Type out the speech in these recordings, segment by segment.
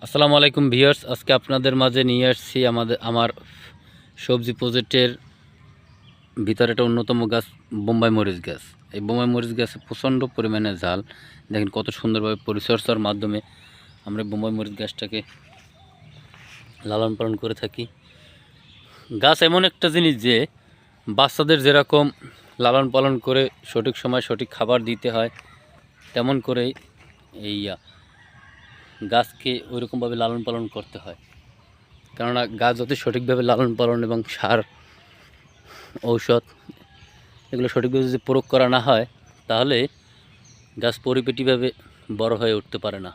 আসসালামু আলাইকুম ভিউয়ার্স, আজকে আপনাদের মাঝে নিয়ে আসছি আমার সবজি প্রজেক্টের ভিতরে একটা অন্যতম গাছ বোম্বাই মরিচ গাছ। এই বোম্বাই মরিচ গাছে প্রচণ্ড পরিমাণে ঝাল। দেখেন কত সুন্দরভাবে পরিচর্যার মাধ্যমে আমরা বোম্বাই মরিচ গাছটাকে লালন পালন করে থাকি। গাছ এমন একটা জিনিস যে বাচ্চাদের যেরকম লালন পালন করে সঠিক সময় সঠিক খাবার দিতে হয়, তেমন করেই এই গাছকে ওইরকমভাবে লালন পালন করতে হয়। কেননা গাছ যদি সঠিকভাবে লালন পালন এবং সার, ঔষধ এগুলো সঠিকভাবে যদি প্রয়োগ করা না হয়, তাহলে গাছ পরিপাটিভাবে বড় হয়ে উঠতে পারে না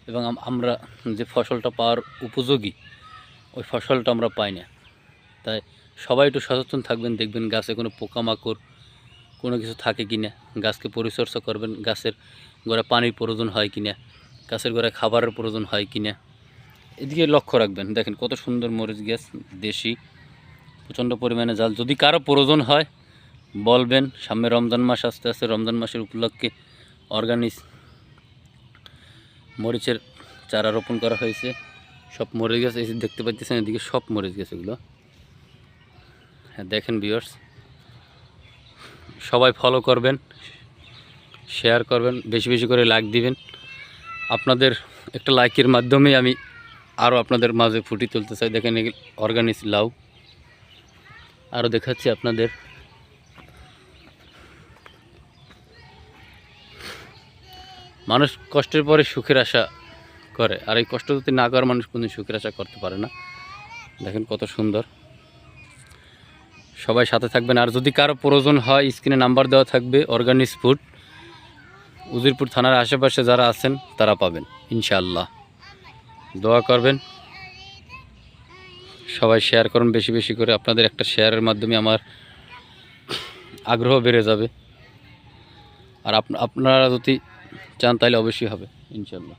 এবং আমরা যে ফসলটা পাওয়ার উপযোগী ওই ফসলটা আমরা পাই না। তাই সবাই একটু সচেতন থাকবেন, দেখবেন গাছে কোনো পোকামাকড় কোনো কিছু থাকে কি না, গাছকে পরিচর্যা করবেন, গাছের গোড়ায় পানির প্রয়োজন হয় কি না, গাছের গোড়ায় খাবারের প্রয়োজন হয় কি না, এদিকে লক্ষ্য রাখবেন। দেখেন কত সুন্দর মরিচ গাছ, দেশি, প্রচণ্ড পরিমাণে জাল। যদি কারো প্রয়োজন হয় বলবেন। সামনে রমজান মাস আসতে আসতে, রমজান মাসের উপলক্ষে অর্গানিক মরিচের চারা রোপণ করা হয়েছে। সব মরিচ গাছ এসে দেখতে পাচ্ছেন, এদিকে সব মরিচ গাছ এগুলো। হ্যাঁ দেখেন ভিউয়ার্স, সবাই ফলো করবেন, শেয়ার করবেন, বেশি বেশি করে লাইক দিবেন। আপনাদের একটা লাইকের মাধ্যমে আমি আরও আপনাদের মাঝে ফুটিয়ে তুলতে চাই। দেখেন অর্গানিক লাউ আরও দেখাচ্ছি আপনাদের। মানুষ কষ্টের পরে সুখের আশা করে, আর এই কষ্ট যদি না করে মানুষ কোনদিন সুখের আশা করতে পারে না। দেখেন কত সুন্দর। সবাই সাথে থাকবেন। আর যদি কারো প্রয়োজন হয় স্ক্রিনে নাম্বার দেওয়া থাকবে। অর্গানিক ফুড, উজিরপুর থানার আশেপাশে যারা আছেন তারা পাবেন ইনশাআল্লাহ। দোয়া করবেন, সবাই শেয়ার করুন বেশি বেশি করে। আপনাদের একটা শেয়ারের মাধ্যমে আমার আগ্রহ বেড়ে যাবে। আর আপনারা যদি চান তাহলে অবশ্যই হবে ইনশাআল্লাহ।